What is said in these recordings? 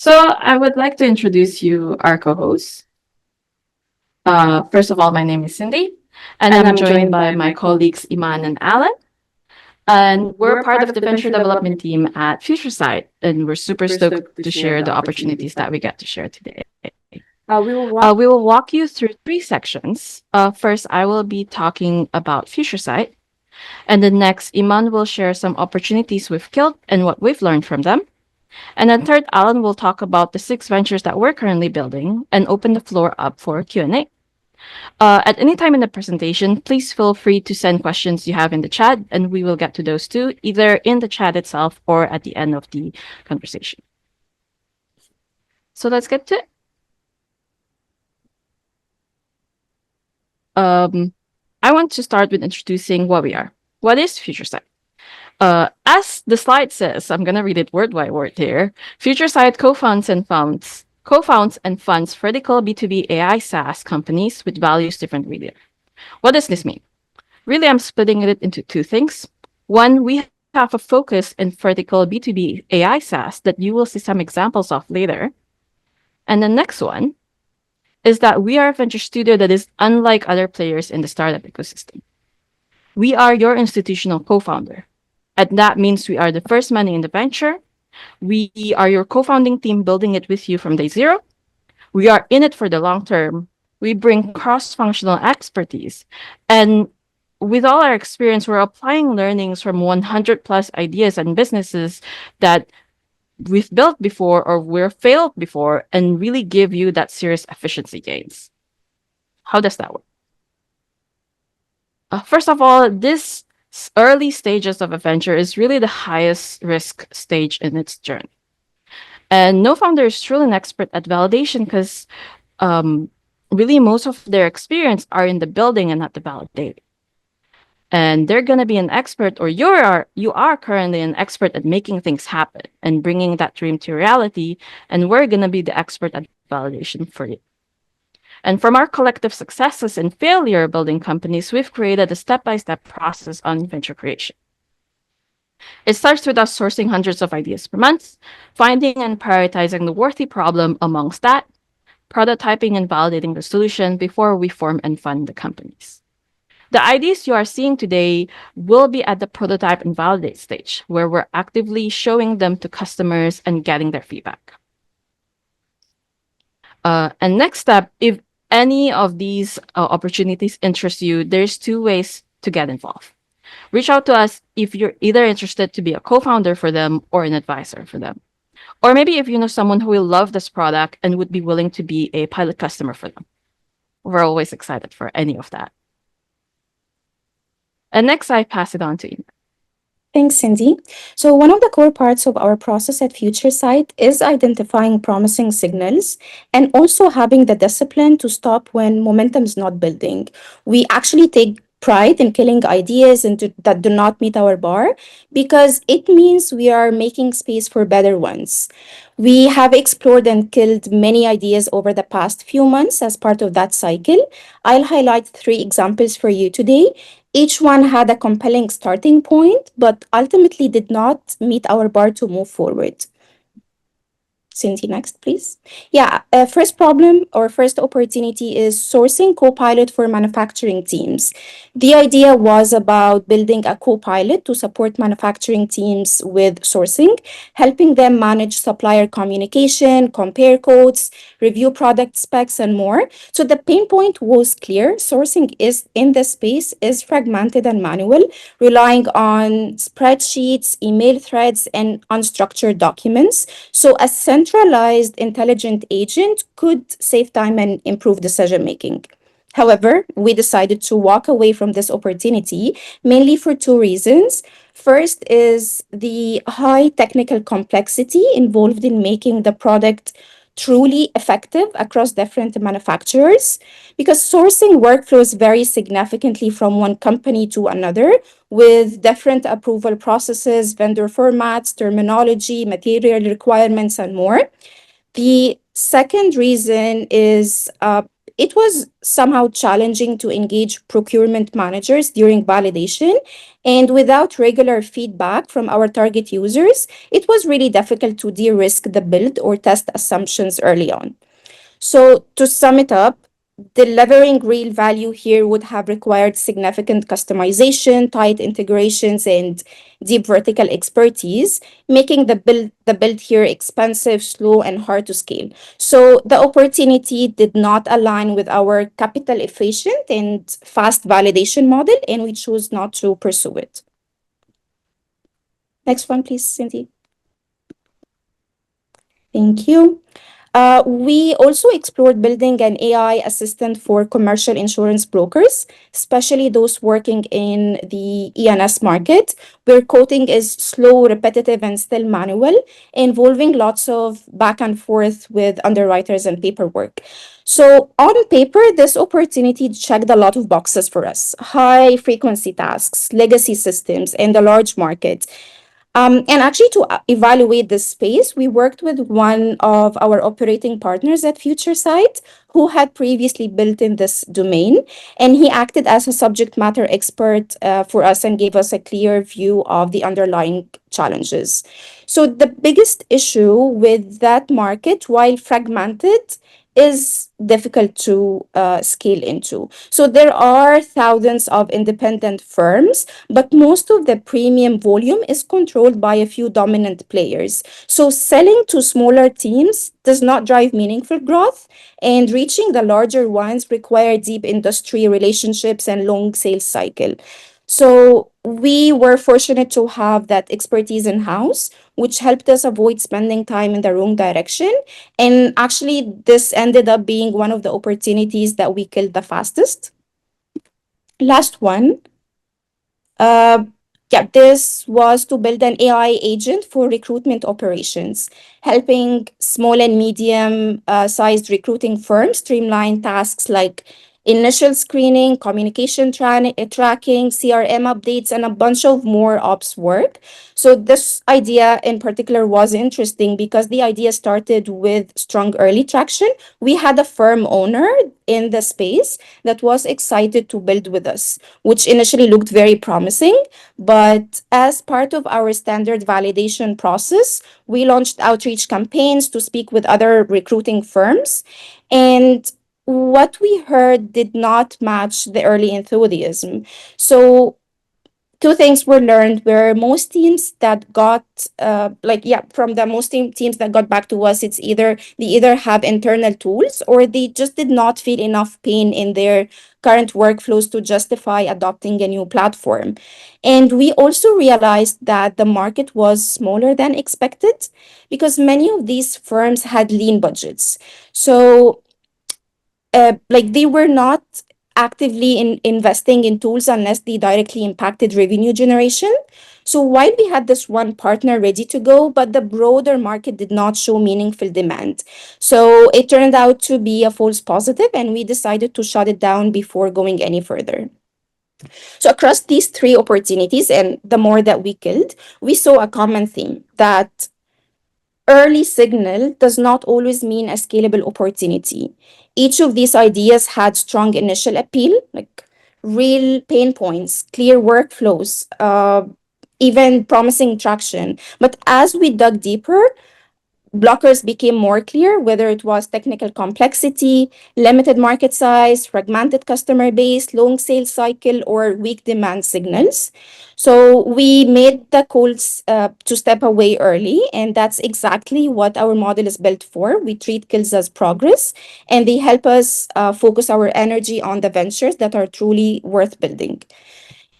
So I would like to introduce you our co-hosts. First of all, my name is Cindy, and I'm joined by my colleagues Eman and Alan. And we're part of the venture development team at FutureSight, and we're super stoked to share the opportunities that we get to share today. We will walk you through three sections. First, I will be talking about FutureSight, and then next, Iman will share some opportunities we've killed and what we've learned from them. And then third, Alan will talk about the 6 ventures that we're currently building and open the floor up for Q&A. At any time in the presentation, please feel free to send questions you have in the chat, and we will get to those too, either in the chat itself or at the end of the conversation. So let's get to it. I want to start with introducing what we are. What is FutureSight? As the slide says, I'm going to read it word by word here. FutureSight co-founds and funds vertical B2B AI SaaS companies with values different really. What does this mean? Really, I'm splitting it into two things. One, we have a focus in vertical B2B AI SaaS that you will see some examples of later. And the next one is that we are a venture studio that is unlike other players in the startup ecosystem. We are your institutional co-founder. And that means we are the first money in the venture. We are your co-founding team building it with you from day zero. We are in it for the long term. We bring cross-functional expertise. And with all our experience, we're applying learnings from 100 plus ideas and businesses that we've built before or we've failed before and really give you that serious efficiency gains. How does that work? First of all, this early stages of a venture is really the highest risk stage in its journey. And no founder is truly an expert at validation because really most of their experience are in the building and not the validating. And they're going to be an expert, or you are currently an expert at making things happen and bringing that dream to reality. And we're going to be the expert at validation for you. And from our collective successes and failure building companies, we've created a step-by-step process on venture creation. It starts with us sourcing hundreds of ideas per month, finding and prioritizing the worthy problem amongst that, prototyping and validating the solution before we form and fund the companies. The ideas you are seeing today will be at the prototype and validate stage, where we're actively showing them to customers and getting their feedback. And next step, if any of these opportunities interest you, there's 2 ways to get involved. Reach out to us if you're either interested to be a co-founder for them or an advisor for them. Or maybe if you know someone who will love this product and would be willing to be a pilot customer for them. We're always excited for any of that. And next, I pass it on to Eman. Thanks, Cindy. So one of the core parts of our process at FutureSight is identifying promising signals and also having the discipline to stop when momentum is not building. We actually take pride in killing ideas that do not meet our bar because it means we are making space for better ones. We have explored and killed many ideas over the past few months as part of that cycle. I'll highlight 3 examples for you today. Each one had a compelling starting point, but ultimately did not meet our bar to move forward. Cindy, next, please. Yeah, first problem or first opportunity is sourcing Copilot for manufacturing teams. The idea was about building a Copilot to support manufacturing teams with sourcing, helping them manage supplier communication, compare quotes, review product specs, and more. So the pain point was clear. Sourcing is in this space is fragmented and manual, relying on spreadsheets, email threads, and unstructured documents. So a centralized intelligent agent could save time and improve decision making. However, we decided to walk away from this opportunity mainly for 2 reasons. First is the high technical complexity involved in making the product truly effective across different manufacturers, because sourcing workflows vary significantly from one company to another with different approval processes, vendor formats, terminology, material requirements, and more. The second reason is it was somehow challenging to engage procurement managers during validation. And without regular feedback from our target users, it was really difficult to de-risk the build or test assumptions early on. So, to sum it up, delivering real value here would have required significant customization, tight integrations, and deep vertical expertise, making the build here expensive, slow, and hard to scale. So the opportunity did not align with our capital efficient and fast validation model, and we chose not to pursue it. Next one, please, Cindy. Thank you. We also explored building an AI assistant for commercial insurance brokers, especially those working in the E&S market, where coding is slow, repetitive, and still manual, involving lots of back and forth with underwriters and paperwork. So, on paper, this opportunity checked a lot of boxes for us: high frequency tasks, legacy systems, and a large market. And actually, to evaluate this space, we worked with one of our operating partners at FutureSight who had previously built in this domain. And he acted as a subject matter expert for us and gave us a clear view of the underlying challenges. So, the biggest issue with that market, while fragmented, is difficult to scale into. So there are thousands of independent firms, but most of the premium volume is controlled by a few dominant players. So selling to smaller teams does not drive meaningful growth, and reaching the larger ones require deep industry relationships and long sales cycle. So we were fortunate to have that expertise in house, which helped us avoid spending time in the wrong direction. And actually, this ended up being one of the opportunities that we killed the fastest. Last one. Uh, yeah, this was to build an AI agent for recruitment operations, helping small and medium sized recruiting firms streamline tasks like initial screening, communication tracking, CRM updates, and a bunch of more ops work. So, this idea in particular was interesting because the idea started with strong early traction. We had a firm owner in the space that was excited to build with us, which initially looked very promising. But as part of our standard validation process, we launched outreach campaigns to speak with other recruiting firms. And what we heard did not match the early enthusiasm. So two things were learned where most teams that got from the most teams that got back to us, it's either they either have internal tools or they just did not feel enough pain in their current workflows to justify adopting a new platform. And we also realized that the market was smaller than expected because many of these firms had lean budgets. So they were not actively investing in tools unless they directly impacted revenue generation. So while we had this one partner ready to go, but the broader market did not show meaningful demand. So it turned out to be a false positive, and we decided to shut it down before going any further. So across these three opportunities and the more that we killed, we saw a common theme that early signal does not always mean a scalable opportunity. Each of these ideas had strong initial appeal, like real pain points, clear workflows, even promising traction. But as we dug deeper, blockers became more clear, whether it was technical complexity, limited market size, fragmented customer base, long sales cycle, or weak demand signals. So we made the calls to step away early, and that's exactly what our model is built for. We treat kills as progress, and they help us focus our energy on the ventures that are truly worth building.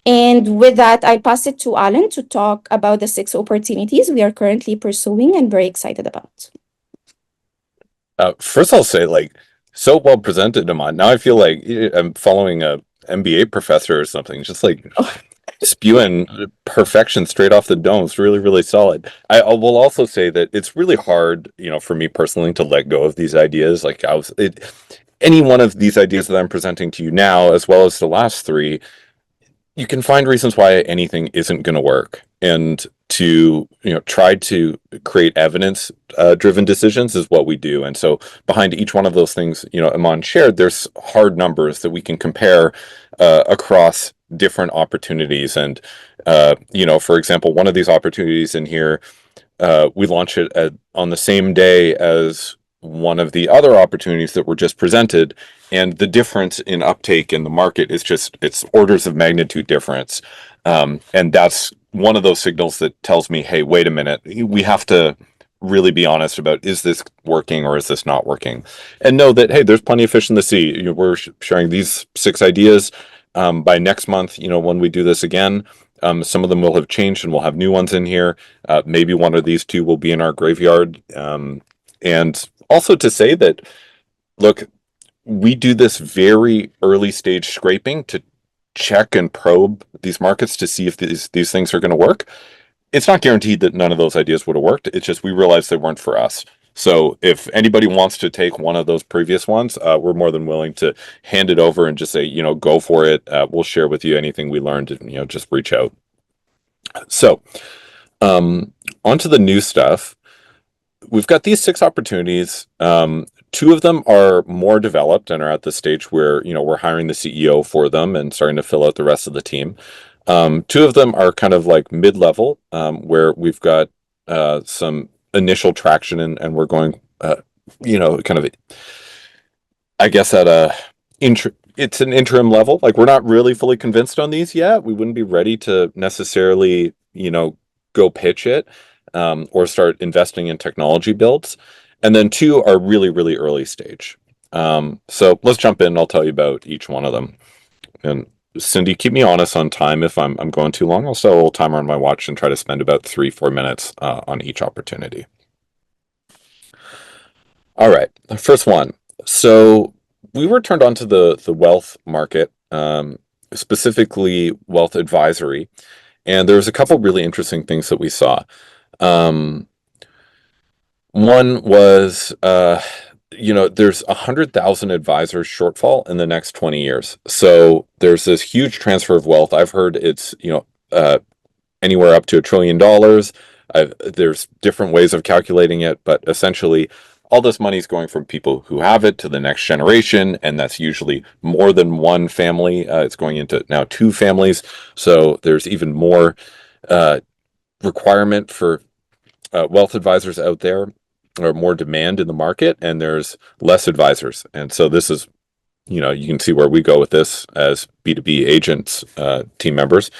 And with that, I pass it to Alan to talk about the 6 opportunities we are currently pursuing and very excited about. First, I'll say, so well presented, Eman. Now I feel like I'm following a MBA professor or something, just spewing perfection straight off the dome. It's really, really solid. I will also say that it's really hard, for me personally, to let go of these ideas. Any one of these ideas that I'm presenting to you now, as well as the last 3, you can find reasons why anything isn't going to work, and to try to create evidence driven decisions is what we do. And so behind each one of those things, Eman shared, there's hard numbers that we can compare across different opportunities. And for example, one of these opportunities in here, we launch it on the same day as one of the other opportunities that were just presented, and the difference in uptake in the market is just, it's orders of magnitude difference. And that's one of those signals that tells me, hey, wait a minute, we have to really be honest about, is this working or is this not working? And know that, hey, there's plenty of fish in the sea. We're sharing these 6 ideas. By next month, when we do this again, some of them will have changed and we'll have new ones in here. Maybe one of these 2 will be in our graveyard. And also to say that, look, we do this very early stage scraping to check and probe these markets to see if these things are going to work. It's not guaranteed that none of those ideas would have worked. It's just we realized they weren't for us. So if anybody wants to take one of those previous ones, we're more than willing to hand it over and just say, go for it. We'll share with you anything we learned, and, just reach out. So onto the new stuff. We've got these 6 opportunities. 2 of them are more developed and are at the stage where, we're hiring the CEO for them and starting to fill out the rest of the team. 2 of them are kind of like mid-level, where we've got some initial traction, and we're going, kind of, I guess, at it's an interim level. Like, we're not really fully convinced on these yet. We wouldn't be ready to necessarily, go pitch it, or start investing in technology builds. And then 2 are really, really early stage. So let's jump in and I'll tell you about each one of them. And Cindy, keep me honest on time if I'm going too long. I'll set a little timer on my watch and try to spend about 3-4 minutes on each opportunity. All right, the first one. So we were turned on to the wealth market, specifically wealth advisory, and there was a couple really interesting things that we saw. One was, there's 100,000 advisors shortfall in the next 20 years. So there's this huge transfer of wealth. I've heard it's, anywhere up to $1 trillion. There's different ways of calculating it, but essentially all this money is going from people who have it to the next generation, and that's usually more than one family. It's going into now 2 families. So there's even more requirement for wealth advisors out there, or more demand in the market, and there's less advisors. And so this is, you can see where we go with this as B2B agents, team members.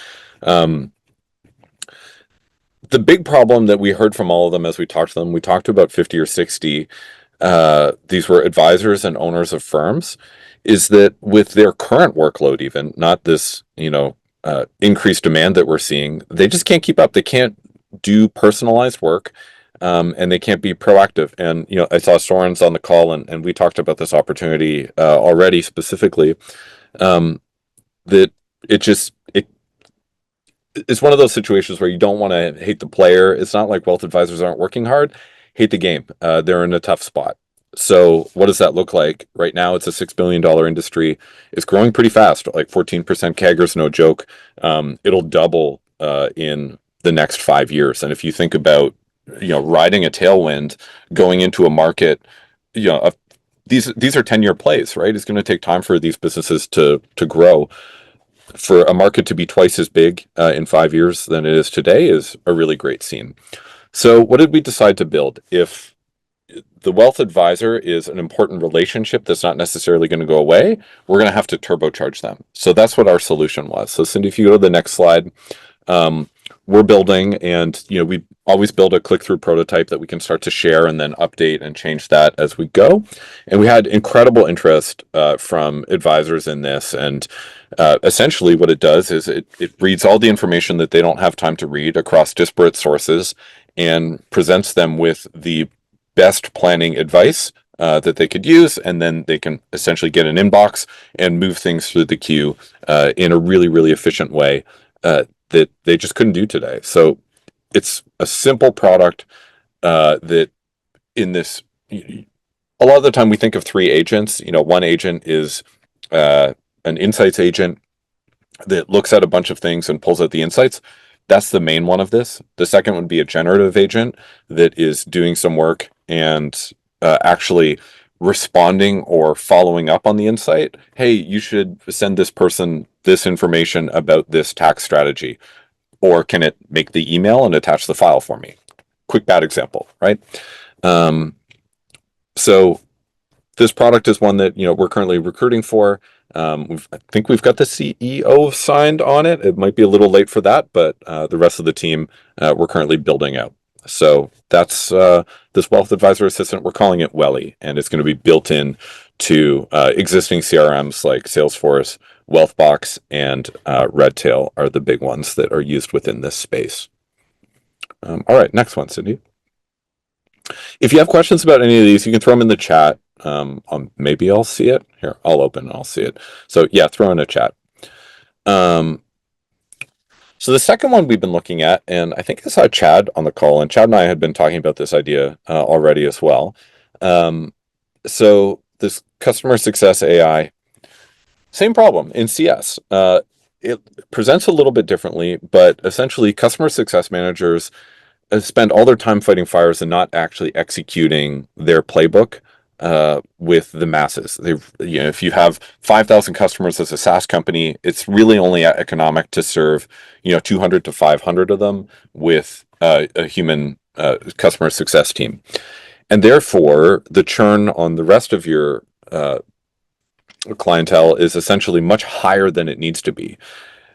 The big problem that we heard from all of them as we talked to them, we talked to about 50 or 60, these were advisors and owners of firms, is that with their current workload, even not this, increased demand that we're seeing, they just can't keep up. They can't do personalized work, and they can't be proactive. And, I saw Soren's on the call, and we talked about this opportunity already specifically, that it's one of those situations where you don't want to hate the player. It's not like wealth advisors aren't working hard. Hate the game. They're in a tough spot. So what does that look like? Right now, it's a $6 billion industry. It's growing pretty fast, like 14% CAGR's no joke. It'll double in the next 5 years. And if you think about, riding a tailwind, going into a market, these are 10-year plays, right? It's going to take time for these businesses to grow. For a market to be twice as big in 5 years than it is today is a really great scene. So what did we decide to build? If the wealth advisor is an important relationship that's not necessarily going to go away, we're going to have to turbocharge them. So that's what our solution was. So Cindy, if you go to the next slide, we're building, and we always build a click-through prototype that we can start to share and then update and change that as we go. And we had incredible interest from advisors in this. And essentially what it does is it reads all the information that they don't have time to read across disparate sources and presents them with the best planning advice that they could use, and then they can essentially get an inbox and move things through the queue in a really, really efficient way that they just couldn't do today. So it's a simple product that in this, a lot of the time we think of 3 agents. One agent is an insights agent. that looks at a bunch of things and pulls out the insights. That's the main one of this. The second would be a generative agent that is doing some work and actually responding or following up on the insight. Hey, you should send this person this information about this tax strategy. Or can it make the email and attach the file for me? Quick bad example, right? So this product is one that we're currently recruiting for. I think we've got the CEO signed on it. It might be a little late for that, but the rest of the team we're currently building out. So that's this Wealth Advisor Assistant. We're calling it Welly, and it's going to be built in to existing CRMs like Salesforce, Wealthbox, and Redtail are the big ones that are used within this space. All right, next one, Cindy. If you have questions about any of these, you can throw them in the chat. Maybe I'll see it. Here, I'll open and I'll see it. So yeah, throw in a chat. So the second one we've been looking at, and I think I saw Chad on the call, and Chad and I had been talking about this idea already as well. So this customer success AI, same problem in CS. It presents a little bit differently, but essentially customer success managers spend all their time fighting fires and not actually executing their playbook with the masses. If you have 5,000 customers as a SaaS company, it's really only economic to serve 200 to 500 of them with a human customer success team, and therefore the churn on the rest of your clientele is essentially much higher than it needs to be.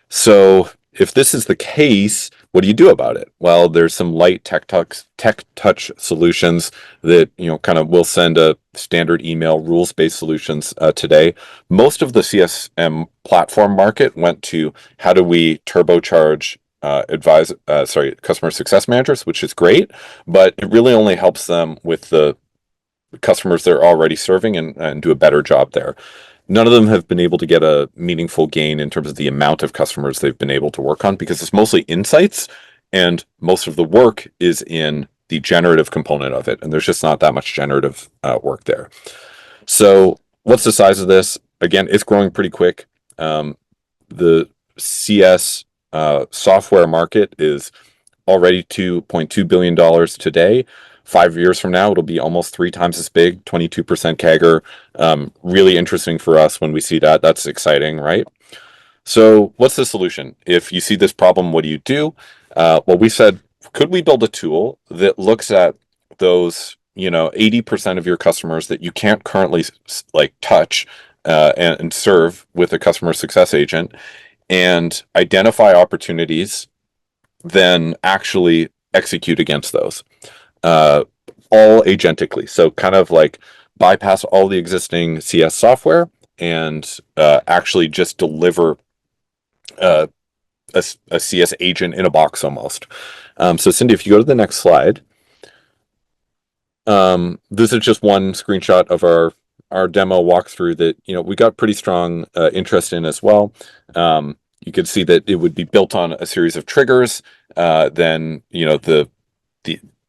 So if this is the case, what do you do about it? Well, there's some light tech touch solutions that kind of will send a standard email rules-based solutions today. Most of the CSM platform market went to how do we turbocharge customer success managers, which is great, but it really only helps them with the customers they're already serving and do a better job there. None of them have been able to get a meaningful gain in terms of the amount of customers they've been able to work on, because it's mostly insights and most of the work is in the generative component of it. And there's just not that much generative work there. So what's the size of this? Again, it's growing pretty quick. The CS software market is already $2.2 billion today. 5 years from now, it'll be almost 3 times as big, 22% CAGR. Really interesting for us when we see that. That's exciting, right? So what's the solution? If you see this problem, what do you do? Well, we said, could we build a tool that looks at those 80% of your customers that you can't currently touch and serve with a customer success agent, and identify opportunities, then actually execute against those? All agentically. So kind of like bypass all the existing CS software and actually just deliver a CS agent in a box almost. So Cindy, if you go to the next slide, this is just one screenshot of our demo walkthrough that we got pretty strong interest in as well. You could see that it would be built on a series of triggers. Then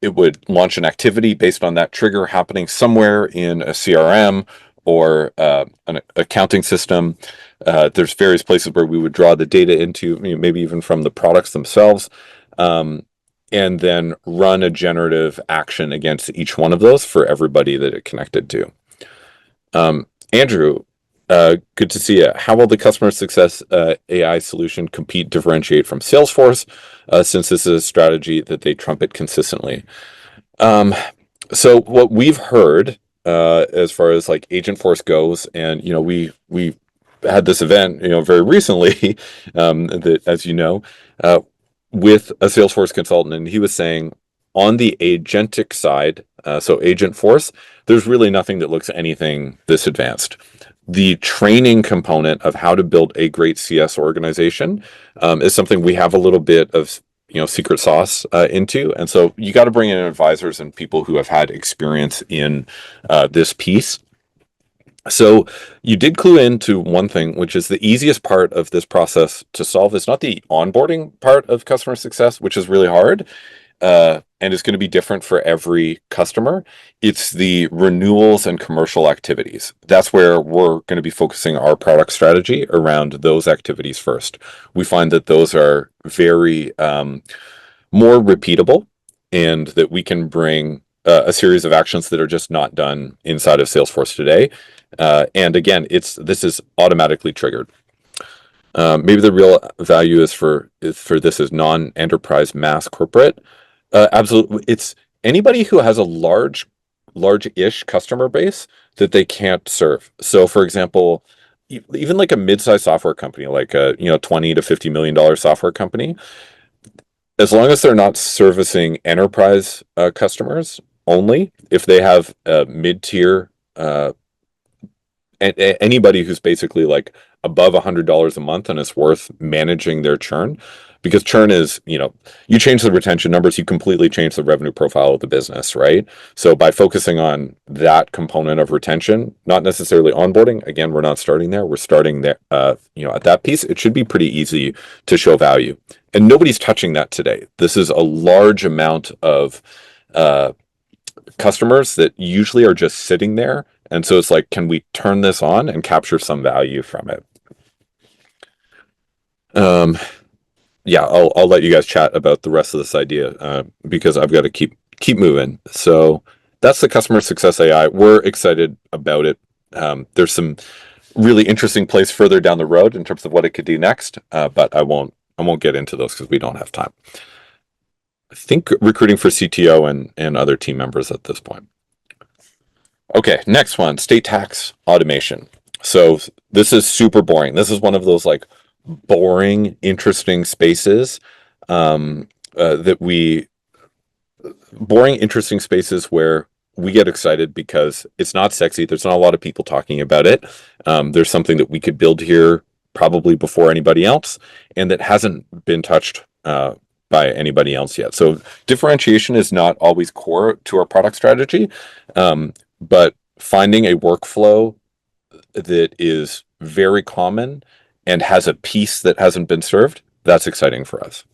it would launch an activity based on that trigger happening somewhere in a CRM or an accounting system. There's various places where we would draw the data into, maybe even from the products themselves, and then run a generative action against each one of those for everybody that it connected to. Andrew, good to see you. How will the customer success AI solution differentiate from Salesforce, since this is a strategy that they trumpet consistently? So what we've heard as far as Agentforce goes, and we had this event very recently that, as with a Salesforce consultant, and he was saying on the agentic side, so Agentforce, there's really nothing that looks anything this advanced. The training component of how to build a great CS organization is something we have a little bit of secret sauce into, and so you got to bring in advisors and people who have had experience in this piece. So you did clue into one thing, which is the easiest part of this process to solve is not the onboarding part of customer success, which is really hard. and it's going to be different for every customer. It's the renewals and commercial activities. That's where we're going to be focusing our product strategy around those activities first. We find that those are very more repeatable, and that we can bring a series of actions that are just not done inside of Salesforce today. And again, this is automatically triggered. Maybe the real value is for this is non-enterprise mass corporate. Absolutely, it's anybody who has a large-ish customer base that they can't serve. So, for example, even like a mid-sized software company, like a $20 to $50 million software company, as long as they're not servicing enterprise customers only, if they have a mid-tier anybody who's basically like above $100 a month and is worth managing their churn, because churn is, you change the retention numbers, you completely change the revenue profile of the business, right? So by focusing on that component of retention, not necessarily onboarding, again, we're not starting there, we're starting there, at that piece, it should be pretty easy to show value. And nobody's touching that today. This is a large amount of customers that usually are just sitting there. And so it's like, can we turn this on and capture some value from it? Yeah, I'll let you guys chat about the rest of this idea because I've got to keep moving. So that's the customer success AI. We're excited about it. There's some really interesting place further down the road in terms of what it could do next, but I won't get into those because we don't have time. I think recruiting for CTO and other team members at this point. Okay, next one, state tax automation. So this is super boring. This is one of those like boring, interesting spaces interesting spaces where we get excited because it's not sexy. There's not a lot of people talking about it. There's something that we could build here probably before anybody else, and that hasn't been touched by anybody else yet. So differentiation is not always core to our product strategy, but finding a workflow that is very common and has a piece that hasn't been served, that's exciting for us.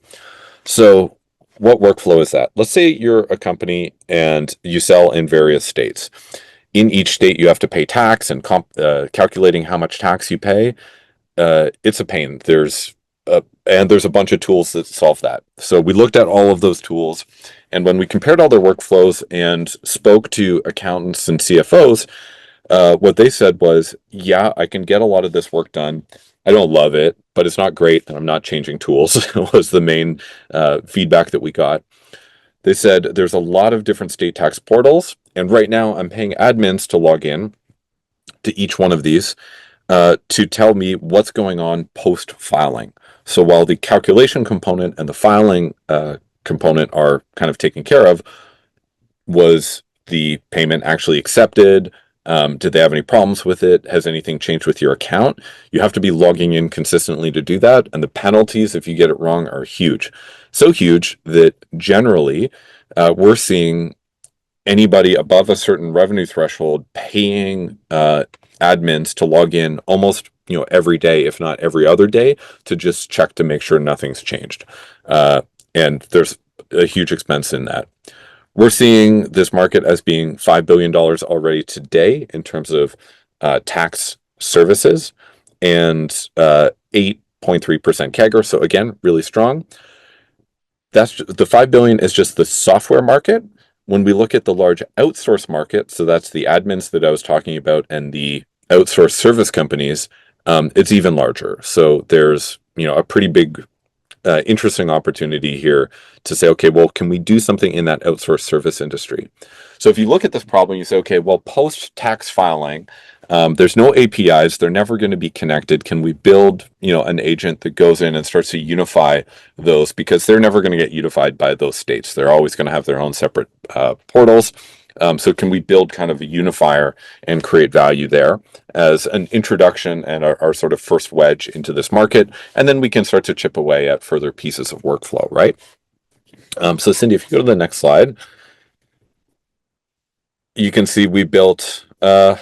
So what workflow is that? Let's say you're a company and you sell in various states. In each state, you have to pay tax, and calculating how much tax you pay, it's a pain. There's a bunch of tools that solve that. So we looked at all of those tools, and when we compared all their workflows and spoke to accountants and CFOs, what they said was, yeah, I can get a lot of this work done. I don't love it, but it's not great, and I'm not changing tools, was the main feedback that we got. They said there's a lot of different state tax portals, and right now I'm paying admins to log in to each one of these to tell me what's going on post-filing. So while the calculation component and the filing component are kind of taken care of, was the payment actually accepted? Did they have any problems with it? Has anything changed with your account? You have to be logging in consistently to do that. And the penalties, if you get it wrong, are huge. So huge that generally we're seeing anybody above a certain revenue threshold paying admins to log in almost every day, if not every other day, to just check to make sure nothing's changed. And there's a huge expense in that. We're seeing this market as being $5 billion already today in terms of tax services, and 8.3% CAGR. So again, really strong. That's the 5 billion is just the software market. When we look at the large outsource market, so that's the admins that I was talking about and the outsourced service companies, it's even larger. So there's a pretty big interesting opportunity here to say, okay, well, can we do something in that outsourced service industry? So if you look at this problem, you say, okay, well, post-tax filing, there's no APIs. They're never going to be connected. Can we build, an agent that goes in and starts to unify those? Because they're never going to get unified by those states. They're always going to have their own separate portals. So can we build kind of a unifier and create value there as an introduction and our sort of first wedge into this market? And then we can start to chip away at further pieces of workflow, right? So Cindy, if you go to the next slide, you can see we built a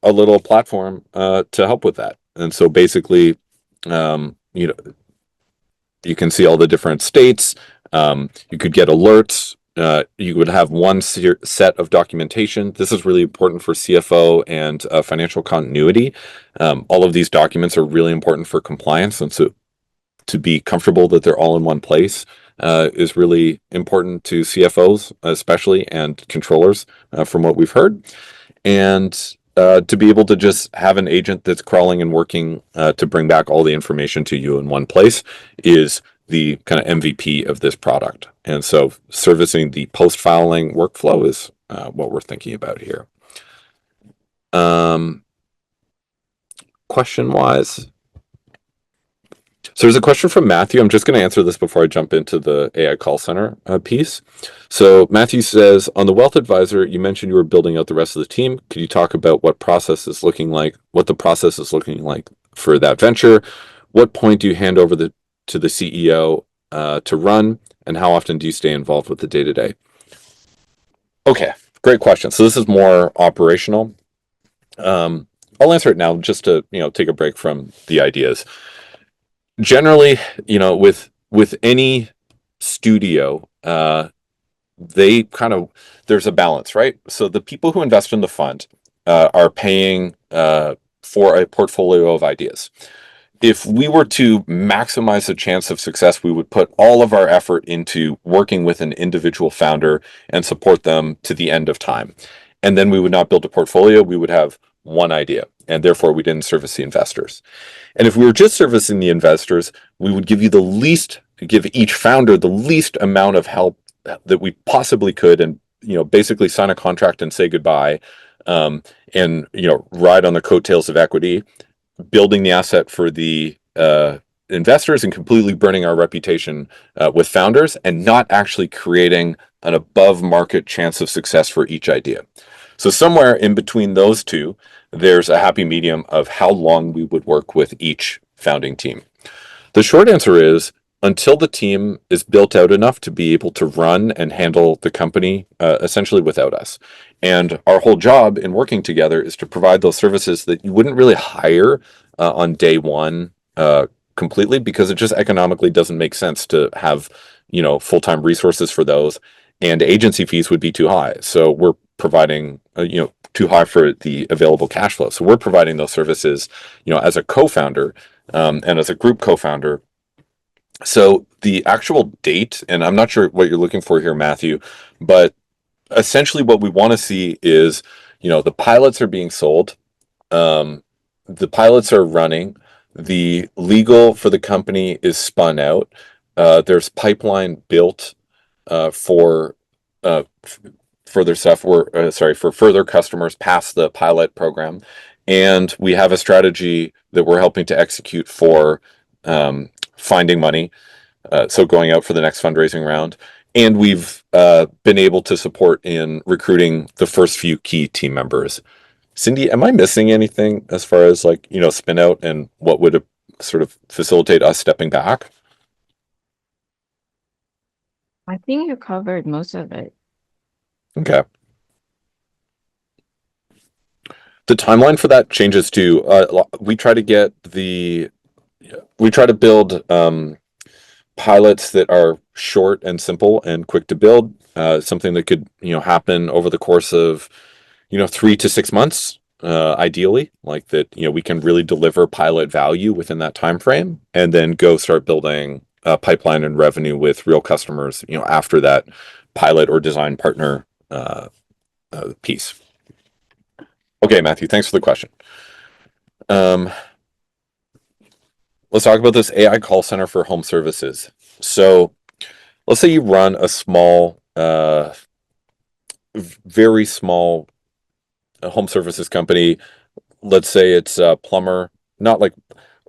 little platform to help with that. And so basically, you can see all the different states. You could get alerts. You would have one set of documentation. This is really important for CFO and financial continuity. All of these documents are really important for compliance, and so to be comfortable that they're all in one place is really important to CFOs, especially, and controllers, from what we've heard. And to be able to just have an agent that's crawling and working to bring back all the information to you in one place is the kind of MVP of this product. And so servicing the post-filing workflow is what we're thinking about here. Question-wise, so there's a question from Matthew. I'm just going to answer this before I jump into the AI call center piece. So Matthew says, on the Wealth Advisor, you mentioned you were building out the rest of the team. Could you talk about what the process is looking like for that venture? What point do you hand over to the CEO to run, and how often do you stay involved with the day-to-day? Okay, great question. So this is more operational. I'll answer it now just to take a break from the ideas. Generally, with any studio, there's a balance, right? So the people who invest in the fund are paying for a portfolio of ideas. If we were to maximize the chance of success, we would put all of our effort into working with an individual founder and support them to the end of time. And then we would not build a portfolio. We would have one idea, and therefore we didn't service the investors. And if we were just servicing the investors, we would give each founder the least amount of help that we possibly could, and basically sign a contract and say goodbye, and ride on the coattails of equity, building the asset for the investors and completely burning our reputation with founders, and not actually creating an above market chance of success for each idea. So somewhere in between those two, there's a happy medium of how long we would work with each founding team. The short answer is, until the team is built out enough to be able to run and handle the company essentially without us. And our whole job in working together is to provide those services that you wouldn't really hire on day one completely, because it just economically doesn't make sense to have full-time resources for those, and agency fees would be too high. So we're providing too high for the available cash flow. So we're providing those services as a co-founder and as a group co-founder. So the actual date, and I'm not sure what you're looking for here, Matthew, but essentially what we want to see is, the pilots are being sold, the pilots are running, the legal for the company is spun out, there's pipeline built for further stuff, for further customers past the pilot program, and we have a strategy that we're helping to execute for finding money, so going out for the next fundraising round, and we've been able to support in recruiting the first few key team members. Cindy, am I missing anything as far as spin out and what would sort of facilitate us stepping back? I think you covered most of it. Okay. The timeline for that changes too. We try to build pilots that are short and simple and quick to build, something that could happen over the course of 3 to 6 months, ideally, like that we can really deliver pilot value within that time frame, and then go start building a pipeline and revenue with real customers after that pilot or design partner piece. Okay, Matthew, thanks for the question. Let's talk about this AI call center for home services. So let's say you run a small, very small home services company. Let's say it's a plumber, not like,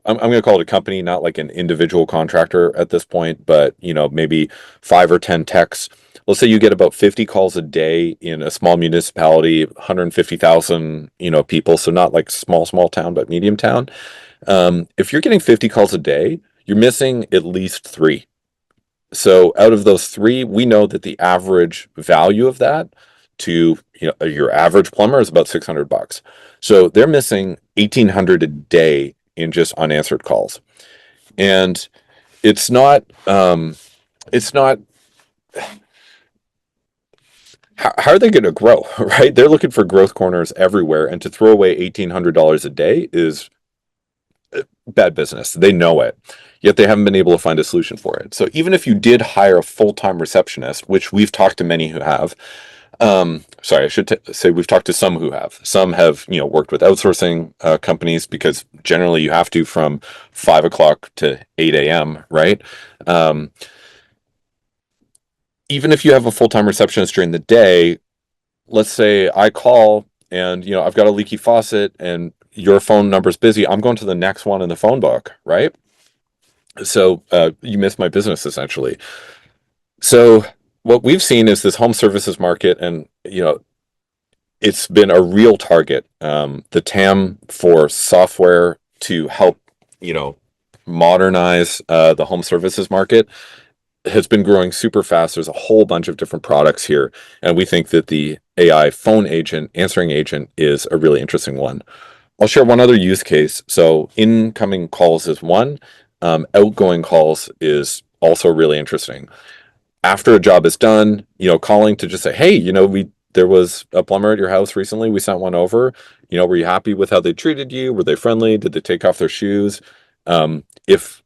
I'm going to call it a company, not like an individual contractor at this point, but maybe 5 or 10 techs. Let's say you get about 50 calls a day in a small municipality, 150,000 people, so not like small town, but medium town. If you're getting 50 calls a day, you're missing at least 3. So out of those 3, we know that the average value of that to your average plumber is about $600. So they're missing $1,800 a day in just unanswered calls. And it's not how are they going to grow, right? They're looking for growth corners everywhere, and to throw away $1,800 a day is bad business. They know it, yet they haven't been able to find a solution for it. So even if you did hire a full-time receptionist, which we've talked to many who have, sorry, I should say we've talked to some who have. Some have, worked with outsourcing companies, because generally you have to from 5 o'clock to 8 a.m., right? Even if you have a full-time receptionist during the day, let's say I call and, I've got a leaky faucet and your phone number's busy. I'm going to the next one in the phone book, right? So you miss my business, essentially. So what we've seen is this home services market, and, it's been a real target. The TAM for software to help, modernize the home services market has been growing super fast. There's a whole bunch of different products here, and we think that the AI phone agent, answering agent, is a really interesting one. I'll share one other use case. So incoming calls is one, outgoing calls is also really interesting. After a job is done, calling to just say, hey, there was a plumber at your house recently. We sent one over. Were you happy with how they treated you? Were they friendly? Did they take off their shoes? If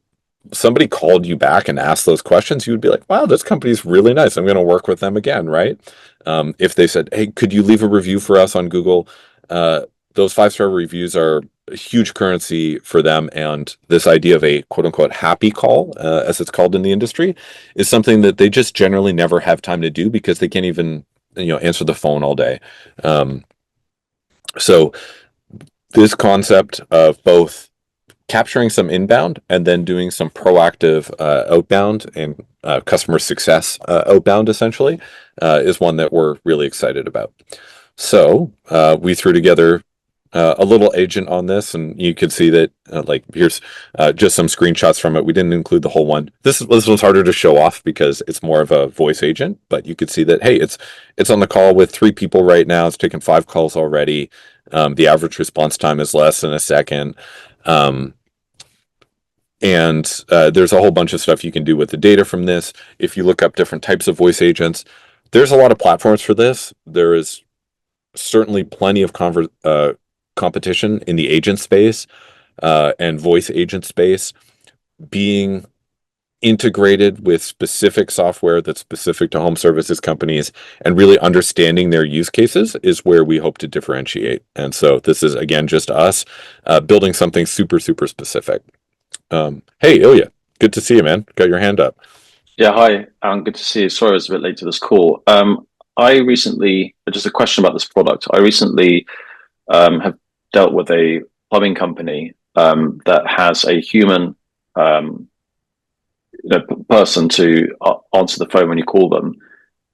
somebody called you back and asked those questions, you would be like, wow, this company's really nice. I'm going to work with them again, right? If they said, hey, could you leave a review for us on Google? Those 5-star reviews are a huge currency for them. And this idea of a quote unquote happy call, as it's called in the industry, is something that they just generally never have time to do, because they can't even, answer the phone all day. So this concept of both capturing some inbound and then doing some proactive outbound and customer success outbound, essentially, is one that we're really excited about. So we threw together a little agent on this, and you can see that here's just some screenshots from it. We didn't include the whole one. This one's harder to show off because it's more of a voice agent, but you could see that, hey, it's on the call with 3 people right now. It's taken 5 calls already. The average response time is less than a second. And there's a whole bunch of stuff you can do with the data from this. If you look up different types of voice agents, there's a lot of platforms for this. There is certainly plenty of competition in the agent space and voice agent space. Being integrated with specific software that's specific to home services companies and really understanding their use cases is where we hope to differentiate. And so this is, again, just us building something super, super specific. Hey, Ilya, good to see you, man. Got your hand up. Yeah, hi. Good to see you. Sorry I was a bit late to this call. I recently, just a question about this product. I recently have dealt with a plumbing company that has a human person to answer the phone when you call them.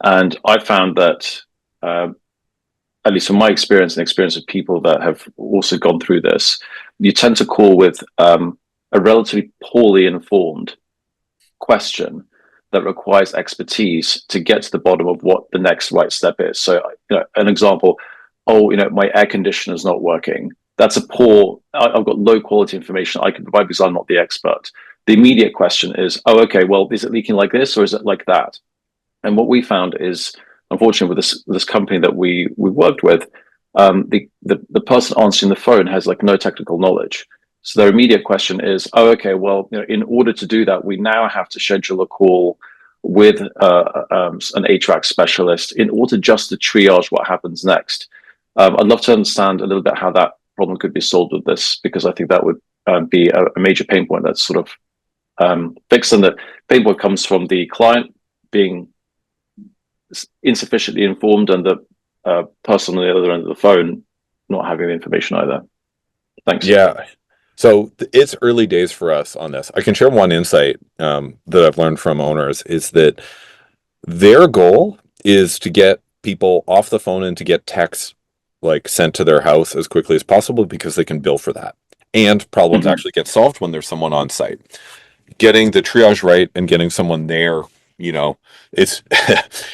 And I found that, at least from my experience and experience of people that have also gone through this, you tend to call with a relatively poorly informed question that requires expertise to get to the bottom of what the next right step is. So, an example, my air conditioner is not working. That's I've got low quality information I can provide because I'm not the expert. The immediate question is, okay, well, is it leaking like this or is it like that? And what we found is, unfortunately, with this company that we worked with, the person answering the phone has no technical knowledge. So their immediate question is, okay, well, in order to do that, we now have to schedule a call with an HVAC specialist in order just to triage what happens next. I'd love to understand a little bit how that problem could be solved with this, because I think that would be a major pain point that's sort of fixed. And the pain point comes from the client being insufficiently informed and the person on the other end of the phone not having the information either. Thanks. Yeah. So it's early days for us on this. I can share one insight that I've learned from owners is that their goal is to get people off the phone and to get texts sent to their house as quickly as possible, because they can bill for that. And problems actually get solved when there's someone on site. Getting the triage right and getting someone there, it's,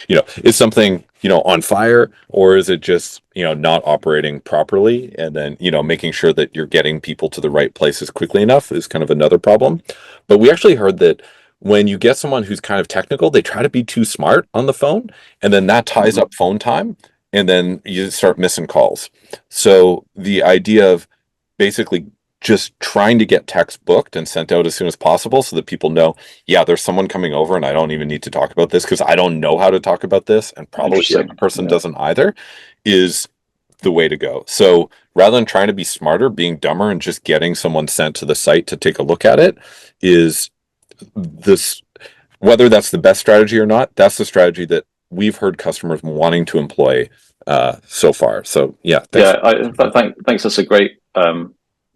is something, on fire, or is it just, not operating properly? And then, making sure that you're getting people to the right places quickly enough is kind of another problem. But we actually heard that when you get someone who's kind of technical, they try to be too smart on the phone, and then that ties up phone time, and then you start missing calls. So the idea of basically just trying to get text booked and sent out as soon as possible so that people know, yeah, there's someone coming over and I don't even need to talk about this because I don't know how to talk about this, and probably the other person doesn't either, is the way to go. So rather than trying to be smarter, being dumber and just getting someone sent to the site to take a look at it is this, whether that's the best strategy or not, that's the strategy that we've heard customers wanting to employ so far. So yeah, thanks. Thanks. That's a great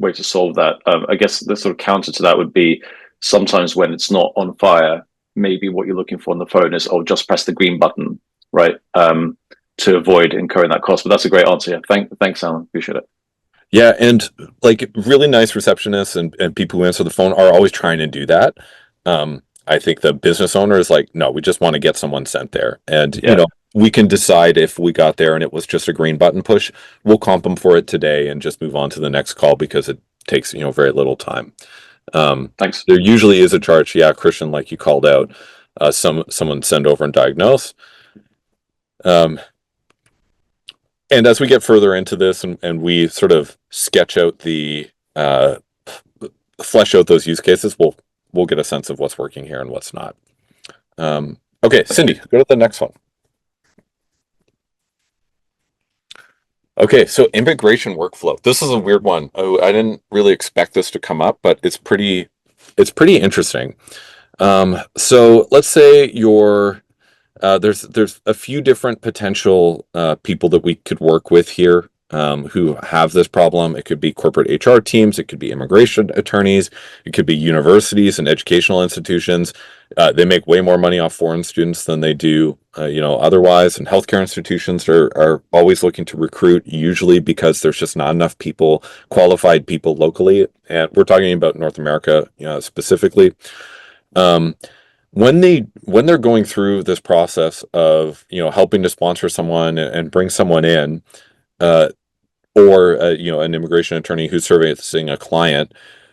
way to solve that. I guess the sort of counter to that would be sometimes when it's not on fire, maybe what you're looking for on the phone is, oh, just press the green button, right? To avoid incurring that cost. But that's a great answer. Yeah. Thanks, Alan. Appreciate it. Yeah, and like really nice receptionists and people who answer the phone are always trying to do that. I think the business owner is like, no, we just want to get someone sent there. And, we can decide if we got there and it was just a green button push, we'll comp them for it today and just move on to the next call because it takes, very little time. Thanks. There usually is a charge. Yeah, Christian, like you called out, someone send over and diagnose. And as we get further into this and we sort of sketch out flesh out those use cases, we'll get a sense of what's working here and what's not. Okay, Cindy, go to the next one. Okay, so immigration workflow. This is a weird one. Oh, I didn't really expect this to come up, but it's pretty interesting. So let's say there's a few different potential people that we could work with here who have this problem. It could be corporate HR teams, it could be immigration attorneys, it could be universities and educational institutions. They make way more money off foreign students than they do, otherwise. And healthcare institutions are always looking to recruit, usually because there's just not enough people, qualified people locally. And we're talking about North America, specifically. When they're going through this process of helping to sponsor someone and bring someone in, or an immigration attorney who's servicing a client,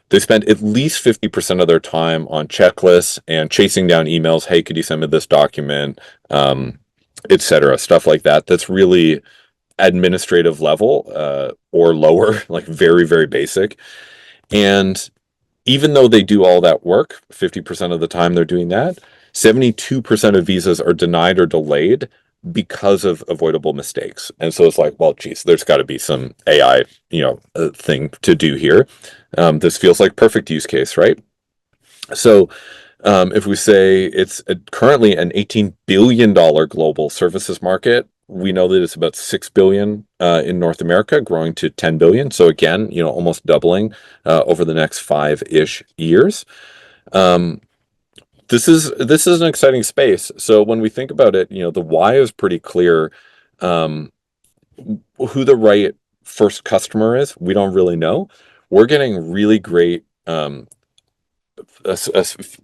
they spend at least 50% of their time on checklists and chasing down emails. Hey, could you send me this document, etc. Stuff like that. That's really administrative level or lower, like very, very basic. And even though they do all that work, 50% of the time they're doing that, 72% of visas are denied or delayed because of avoidable mistakes. And so it's like, well, geez, there's got to be some AI, thing to do here. This feels like perfect use case, right? So if we say it's currently an $18 billion global services market, we know that it's about 6 billion in North America, growing to 10 billion. So again, almost doubling over the next 5-ish years. This is an exciting space. So when we think about it, the why is pretty clear. Who the right first customer is, we don't really know. We're getting really great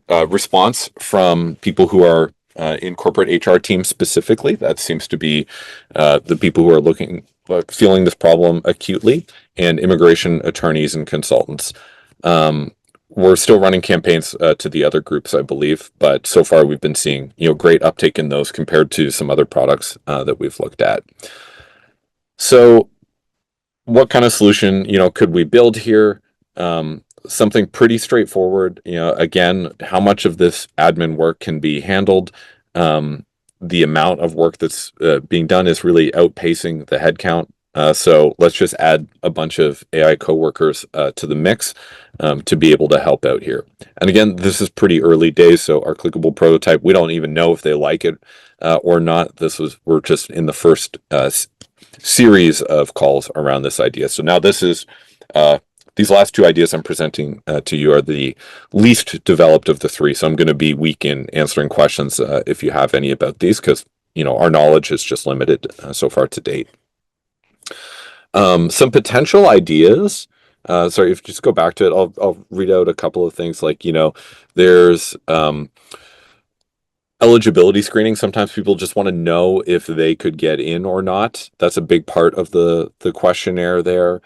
response from people who are in corporate HR teams specifically. That seems to be the people who are feeling this problem acutely, and immigration attorneys and consultants. We're still running campaigns to the other groups, I believe, but so far we've been seeing great uptake in those compared to some other products that we've looked at. So what kind of solution could we build here? Something pretty straightforward. Again, how much of this admin work can be handled? The amount of work that's being done is really outpacing the headcount. So let's just add a bunch of AI coworkers to the mix to be able to help out here. And again, this is pretty early days, so our clickable prototype, we don't even know if they like it or not. We're just in the first series of calls around this idea. So now this is these last two ideas I'm presenting to you are the least developed of the three. So I'm going to be weak in answering questions if you have any about these, because our knowledge is just limited so far to date. Some potential ideas. Sorry, if you just go back to it, I'll read out a couple of things like, there's eligibility screening. Sometimes people just want to know if they could get in or not. That's a big part of the questionnaire there.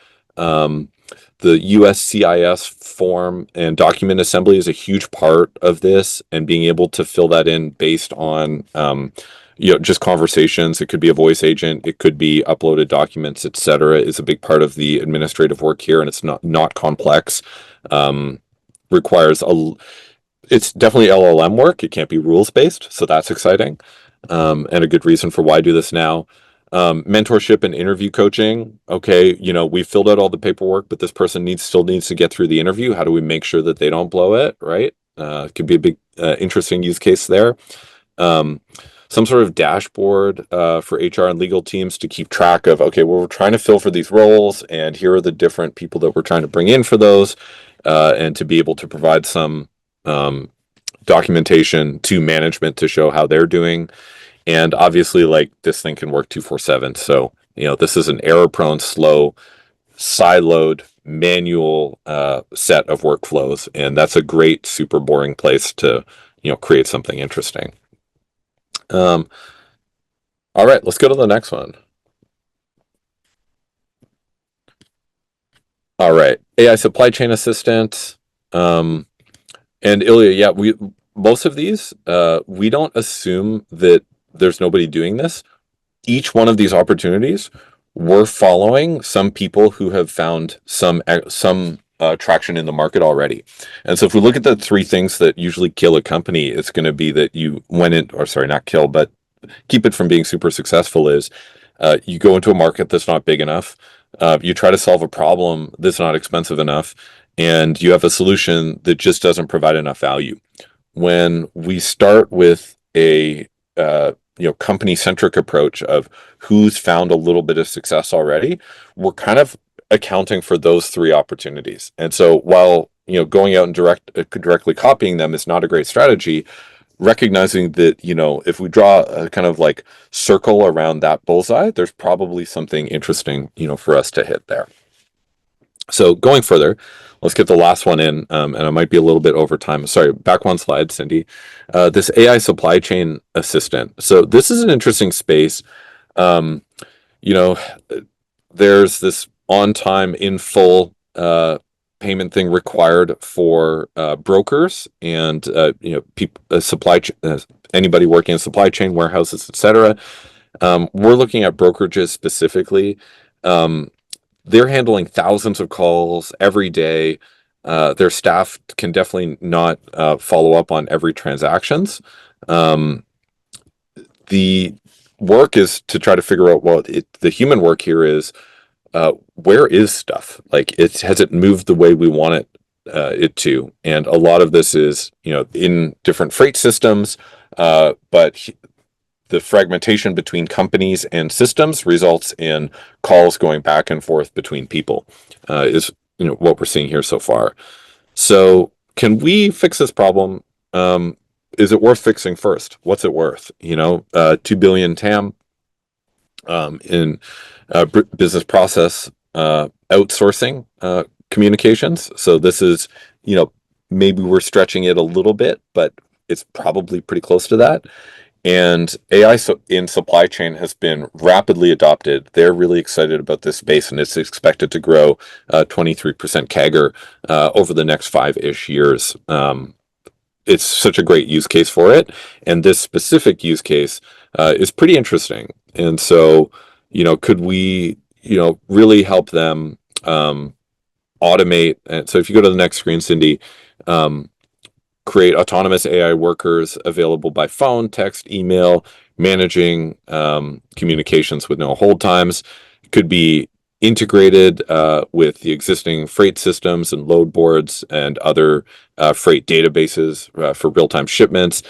The USCIS form and document assembly is a huge part of this, and being able to fill that in based on just conversations. It could be a voice agent, it could be uploaded documents, etc. is a big part of the administrative work here, and it's not complex. Requires it's definitely LLM work. It can't be rules based, so that's exciting, and a good reason for why I do this now. Mentorship and interview coaching. Okay, we filled out all the paperwork, but this person still needs to get through the interview. How do we make sure that they don't blow it? Right? Could be a big, interesting use case there. Some sort of dashboard for HR and legal teams to keep track of, okay, well, we're trying to fill for these roles, and here are the different people that we're trying to bring in for those, and to be able to provide some documentation to management to show how they're doing. And obviously, like, this thing can work 24/7. So, this is an error-prone, slow, siloed, manual set of workflows, and that's a great, super boring place to, create something interesting. All right, let's go to the next one. All right, AI supply chain assistant. And Ilya, yeah, most of these, we don't assume that there's nobody doing this. Each one of these opportunities, we're following some people who have found some traction in the market already. And so if we look at the three things that usually kill a company, it's going to be that you went in, or sorry, not kill, but keep it from being super successful, is you go into a market that's not big enough. You try to solve a problem that's not expensive enough, and you have a solution that just doesn't provide enough value. When we start with a company-centric approach of who's found a little bit of success already, we're kind of accounting for those three opportunities. And so while going out and directly copying them is not a great strategy, recognizing that if we draw a kind of like circle around that bullseye, there's probably something interesting for us to hit there. So going further, let's get the last one in, and I might be a little bit over time. Sorry, back one slide, Cindy. This AI supply chain assistant. So this is an interesting space. There's this on time, in full payment thing required for brokers and anybody working in supply chain, warehouses, etc. We're looking at brokerages specifically. They're handling thousands of calls every day. Their staff can definitely not follow up on every transactions. The work is to try to figure out the human work here is where is stuff? Like, has it moved the way we want it to? And a lot of this is in different freight systems, but the fragmentation between companies and systems results in calls going back and forth between people, is what we're seeing here so far. So can we fix this problem? Is it worth fixing first? What's it worth? 2 billion TAM in business process outsourcing communications. So this is, maybe we're stretching it a little bit, but it's probably pretty close to that. And AI in supply chain has been rapidly adopted. They're really excited about this space, and it's expected to grow 23% CAGR over the next 5-ish years. It's such a great use case for it. And this specific use case is pretty interesting. And so, could we, really help them automate? And so if you go to the next screen, Cindy, create autonomous AI workers available by phone, text, email, managing communications with no hold times. Could be integrated with the existing freight systems and load boards and other freight databases for real-time shipments.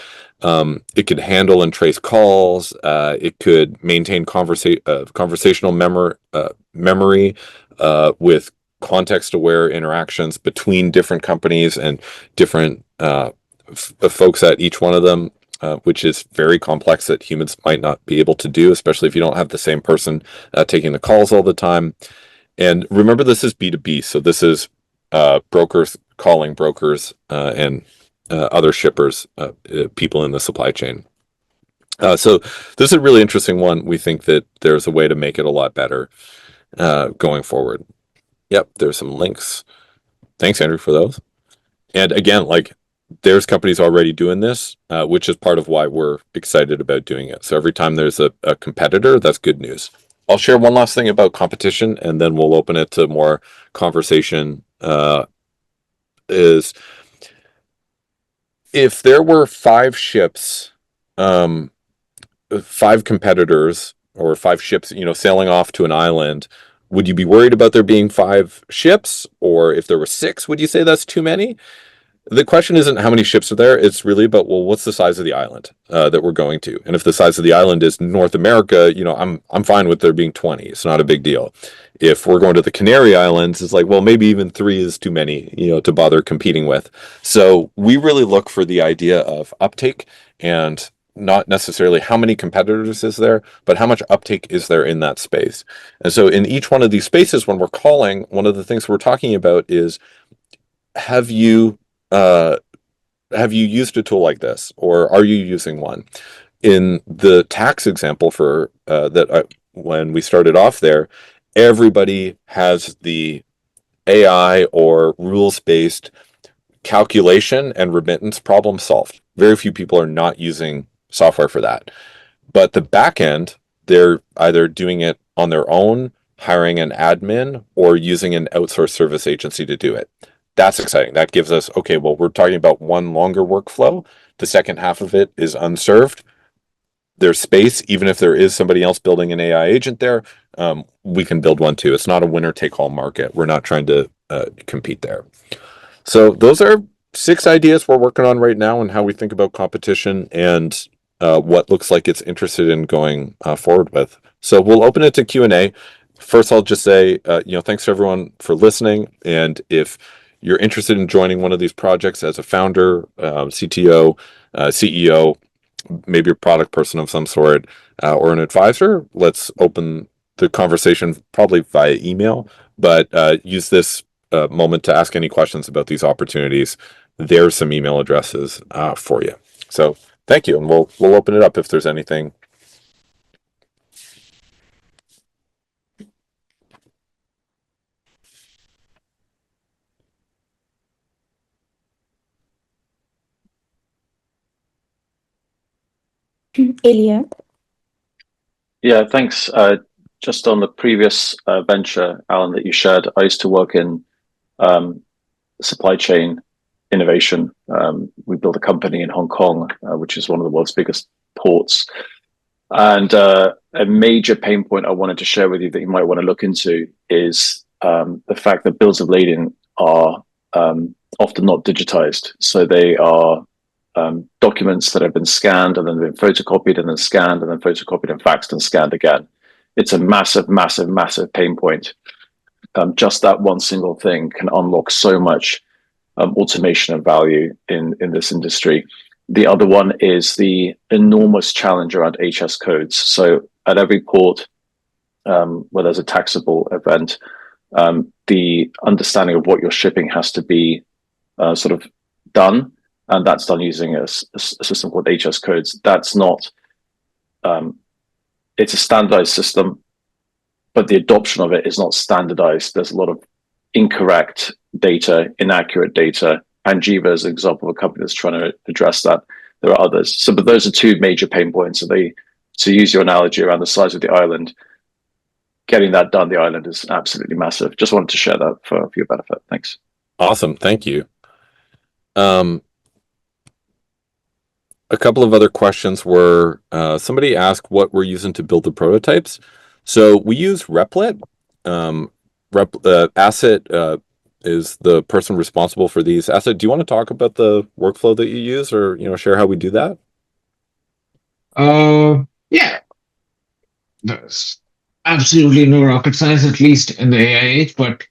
It could handle and trace calls. It could maintain conversational memory with context-aware interactions between different companies and different folks at each one of them, which is very complex that humans might not be able to do, especially if you don't have the same person taking the calls all the time. And remember, this is B2B, so this is brokers calling brokers and other shippers, people in the supply chain. So this is a really interesting one. We think that there's a way to make it a lot better going forward. Yep, there's some links. Thanks, Andrew, for those. And again, like there's companies already doing this, which is part of why we're excited about doing it. So every time there's a competitor, that's good news. I'll share one last thing about competition, and then we'll open it to more conversation. Is if there were five ships, five competitors, or five ships, sailing off to an island, would you be worried about there being five ships? Or if there were six, would you say that's too many? The question isn't how many ships are there. It's really about, well, what's the size of the island that we're going to? And if the size of the island is North America, I'm fine with there being 20. It's not a big deal. If we're going to the Canary Islands, it's like, well, maybe even three is too many, to bother competing with. So we really look for the idea of uptake, and not necessarily how many competitors is there, but how much uptake is there in that space. And so in each one of these spaces, when we're calling, one of the things we're talking about is, have you used a tool like this, or are you using one? In the tax example for when we started off there, everybody has the AI or rules-based calculation and remittance problem solved. Very few people are not using software for that. But the back end, they're either doing it on their own, hiring an admin, or using an outsourced service agency to do it. That's exciting. That gives us, okay, well, we're talking about one longer workflow. The second half of it is unserved. There's space, even if there is somebody else building an AI agent there, we can build one too. It's not a winner take all market. We're not trying to compete there. So those are 6 ideas we're working on right now, and how we think about competition, and what looks like it's interested in going forward with. So we'll open it to Q&A. First, I'll just say, thanks to everyone for listening. And if you're interested in joining one of these projects as a founder, CTO, CEO, maybe a product person of some sort, or an advisor, let's open the conversation probably via email, but use this moment to ask any questions about these opportunities. There's some email addresses for you. So thank you, and we'll open it up if there's anything. Ilya. Yeah, thanks. Just on the previous venture, Alan, that you shared, I used to work in supply chain innovation. We built a company in Hong Kong, which is one of the world's biggest ports. And a major pain point I wanted to share with you that you might want to look into is the fact that bills of lading are often not digitized. So they are documents that have been scanned and then been photocopied and then scanned and then photocopied and faxed and scanned again. It's a massive, massive, massive pain point. Just that one single thing can unlock so much automation and value in this industry. The other one is the enormous challenge around HS codes. So at every port where there's a taxable event, the understanding of what you're shipping has to be sort of done. And that's done using a system called HS codes. That's not, it's a standardized system, but the adoption of it is not standardized. There's a lot of incorrect data, inaccurate data. Angiva is an example of a company that's trying to address that. There are others. So, but those are 2 major pain points. So to use your analogy around the size of the island, getting that done, the island is absolutely massive. Just wanted to share that for your benefit. Thanks. Awesome. Thank you. A couple of other questions were, somebody asked what we're using to build the prototypes. So we use Replit. Asset is the person responsible for these. Asset, do you want to talk about the workflow that you use, or share how we do that? Yeah. There's absolutely no rocket science, at least in the AI age, but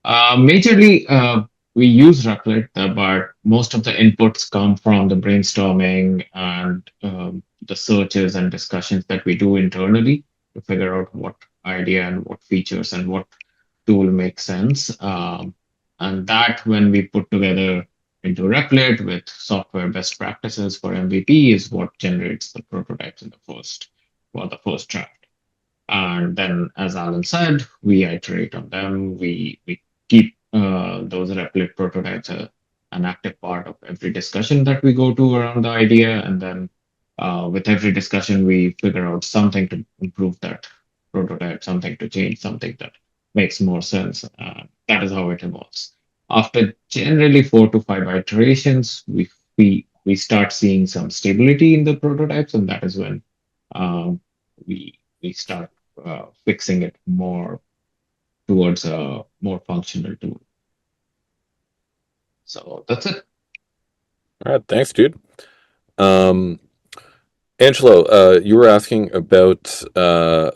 majorly we use Replit, but most of the inputs come from the brainstorming and the searches and discussions that we do internally to figure out what idea and what features and what tool makes sense. And that, when we put together into Replit with software best practices for MVP, is what generates the prototypes in the first draft. And then, as Alan said, we iterate on them. We keep those replit prototypes an active part of every discussion that we go to around the idea. And then with every discussion, we figure out something to improve that prototype, something to change, something that makes more sense. That is how it evolves. After generally 4 to 5 iterations, we start seeing some stability in the prototypes, and that is when um, we start fixing it more towards a more functional tool. So that's it. All right, thanks, dude. Angelo, you were asking about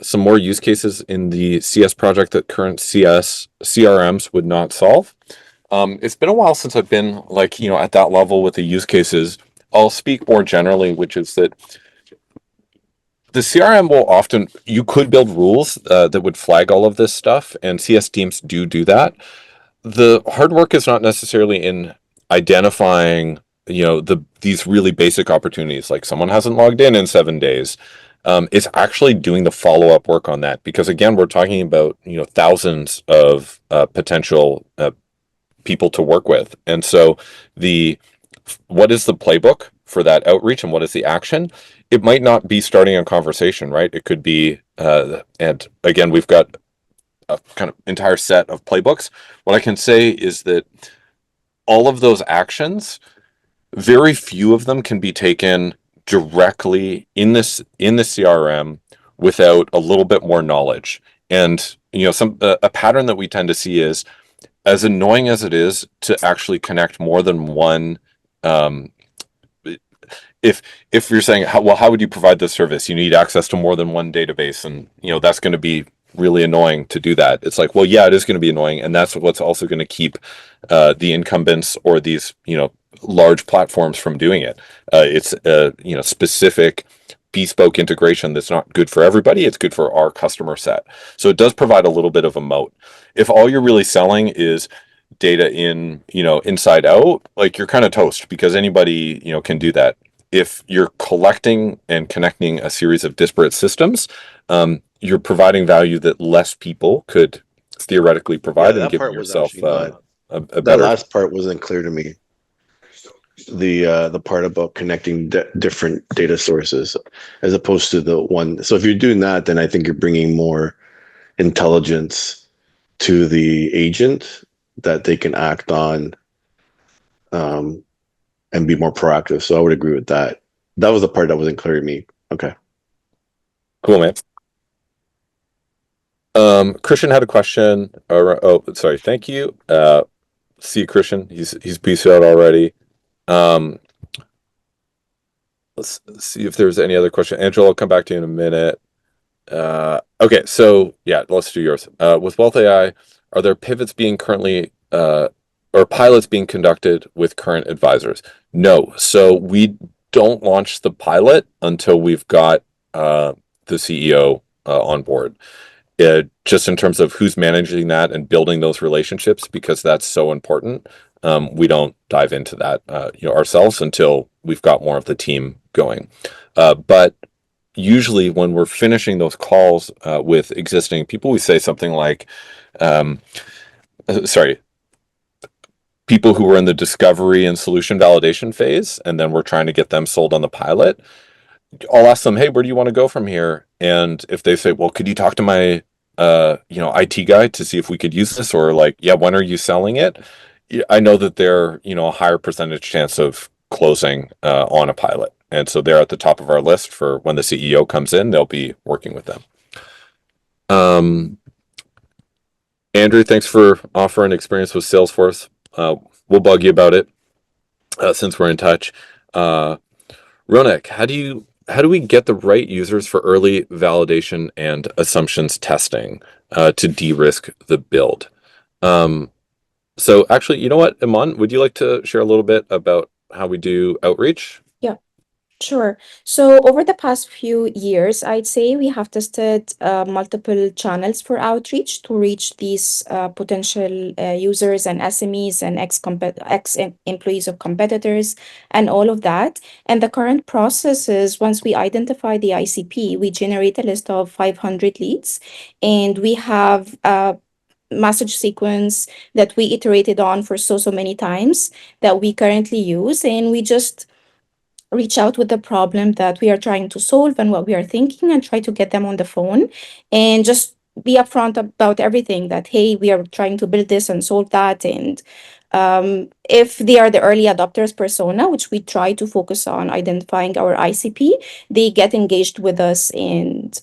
some more use cases in the CS project that current CS CRMs would not solve. It's been a while since I've been at that level with the use cases. I'll speak more generally, which is that the CRM will often, you could build rules that would flag all of this stuff, and CS teams do that. The hard work is not necessarily in identifying these really basic opportunities, like someone hasn't logged in 7 days. It's actually doing the follow-up work on that, because again, we're talking about thousands of potential people to work with. And so what is the playbook for that outreach, and what is the action? It might not be starting a conversation, right? It could be and again, we've got a kind of entire set of playbooks. What I can say is that all of those actions, very few of them can be taken directly in the CRM without a little bit more knowledge. And a pattern that we tend to see is, as annoying as it is to actually connect more than one, if you're saying, how would you provide this service? You need access to more than one database, and that's going to be really annoying to do that. It's like, well, yeah, it is going to be annoying, and that's what's also going to keep the incumbents or these large platforms from doing it. It's a specific bespoke integration that's not good for everybody. It's good for our customer set. So it does provide a little bit of a moat. If all you're really selling is data inside out, like, you're kind of toast, because anybody can do that. If you're collecting and connecting a series of disparate systems, you're providing value that less people could theoretically provide, and that giving part was yourself actually not. a That better. last part wasn't clear to me. The part about connecting different data sources as opposed to the one. So if you're doing that, then I think you're bringing more intelligence to the agent that they can act on, and be more proactive. So I would agree with that. That was the part that wasn't clear to me. Okay. Cool, man. Christian had a question. Oh, sorry. Thank you. See Christian. He's peaced out already. Let's see if there's any other question. Angela, I'll come back to you in a minute. Okay, so yeah, let's do yours. With Wealth AI, are there pivots being currently or pilots being conducted with current advisors? No. So we don't launch the pilot until we've got the CEO on board. Just in terms of who's managing that and building those relationships, because that's so important. We don't dive into that ourselves until we've got more of the team going. But usually when we're finishing those calls with existing people, we say something like, people who are in the discovery and solution validation phase, and then we're trying to get them sold on the pilot. I'll ask them, hey, where do you want to go from here? And if they say, well, could you talk to my IT guy to see if we could use this, or like, yeah, when are you selling it? I know that they're a higher percentage chance of closing on a pilot, and so they're at the top of our list for when the CEO comes in. They'll be working with them. Andrew, thanks for offering experience with Salesforce. We'll bug you about it since we're in touch. Ronak, how do we get the right users for early validation and assumptions testing to de-risk the build? So actually, you know what, Eman, would you like to share a little bit about how we do outreach? Yeah. Sure. So over the past few years, I'd say we have tested multiple channels for outreach to reach these potential users and SMEs and ex employees of competitors and all of that. And the current process is once we identify the ICP, we generate a list of 500 leads, and we have a message sequence that we iterated on for so many times that we currently use, and we just reach out with the problem that we are trying to solve and what we are thinking and try to get them on the phone and just be upfront about everything that, hey, we are trying to build this and solve that. And if they are the early adopters persona, which we try to focus on identifying our ICP, they get engaged with us. And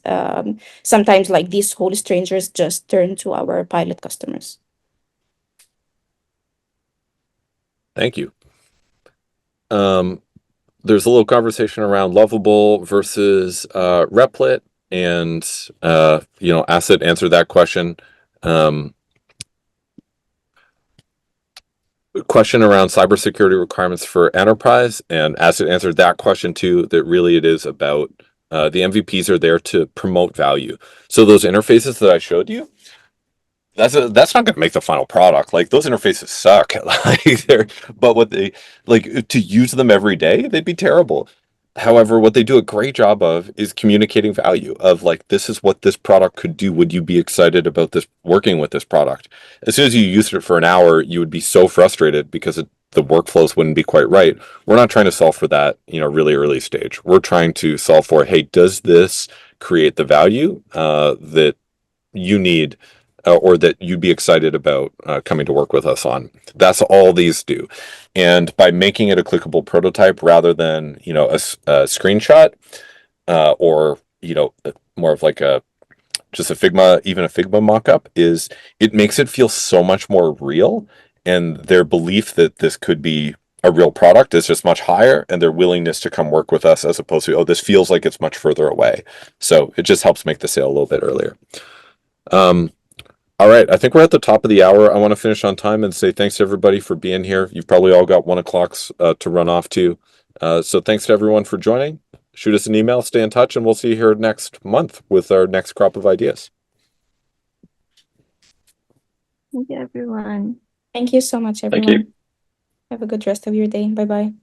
sometimes, like, these whole strangers just turn to our pilot customers. Thank you. There's a little conversation around Lovable versus Replit, and Asset answered that question. Question around cybersecurity requirements for enterprise, and Asset answered that question too. That really it is about the MVPs are there to promote value. So those interfaces that I showed you, that's not going to make the final product. Like, those interfaces suck. But what they like to use them every day, they'd be terrible. However, what they do a great job of is communicating value of, like, this is what this product could do. Would you be excited about this, working with this product? As soon as you used it for an hour, you would be so frustrated because the workflows wouldn't be quite right. We're not trying to solve for that, really early stage. We're trying to solve for, hey, does this create the value that you need or that you'd be excited about coming to work with us on? That's all these do. And by making it a clickable prototype rather than, a screenshot or, more of like just a Figma, even a Figma mockup, it makes it feel so much more real. And their belief that this could be a real product is just much higher, and their willingness to come work with us as opposed to, oh, this feels like it's much further away. So it just helps make the sale a little bit earlier. All right, I think we're at the top of the hour. I want to finish on time and say thanks to everybody for being here. You've probably all got 1 o'clocks to run off to. So thanks to everyone for joining. Shoot us an email, stay in touch, and we'll see you here next month with our next crop of ideas. Thank you, everyone. Thank you so much, Thank everyone. you. Have a good rest of your day. Bye bye.